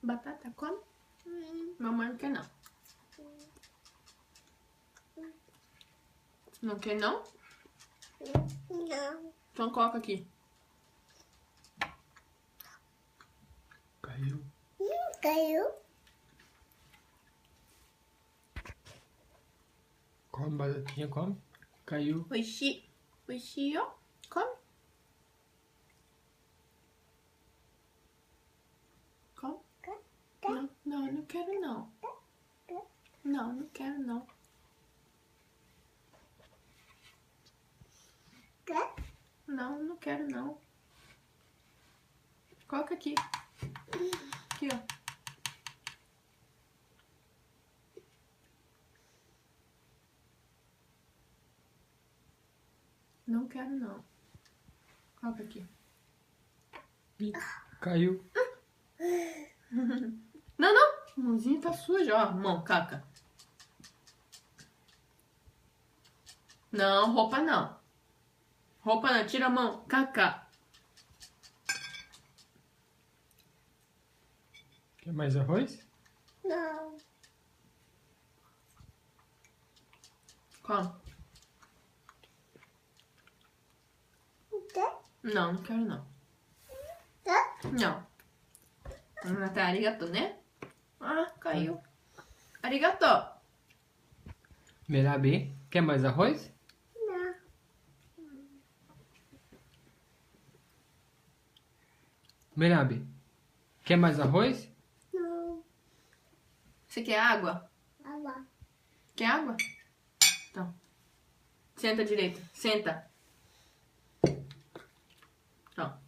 Batata, come? Mamãe não quer não. Não quer não? Não. Então coloca aqui. Caiu. Caiu. Come, batatinha, come. Caiu. Oishi. Oishi, ó. Come. Come. Não, não, não quero não. Não, não quero não. Quer? Não, não quero não. Coloca aqui. Aqui, ó. Não quero não. Coloca aqui. Ih, caiu. Não, não. A mãozinha tá suja, ó. Mão, caca. Não, roupa não. Roupa não, tira a mão. Caca. Quer mais arroz? Não. Come. Quer? Não, não quero não. Quer? Não. Tá, arigato, né? Ah, caiu. Arigato. Merabi, quer mais arroz? Não. Merabi, quer mais arroz? Não. Você quer água? Água. Quer água? Então. Senta direito. Senta. Ó.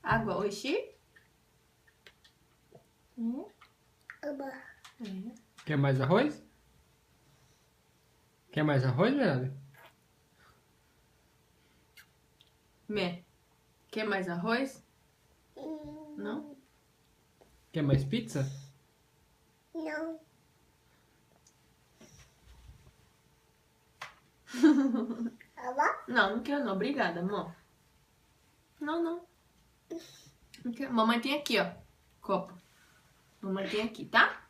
Água, oishi? Água. É. Quer mais arroz? Quer mais arroz, Merabi? Me. Quer mais arroz? Não? Quer mais pizza? Não. Água. Não, não quero não. Obrigada, amor. Não, não. Não quero. Mamãe tem aqui, ó. Copo. Mamãe tem aqui, tá?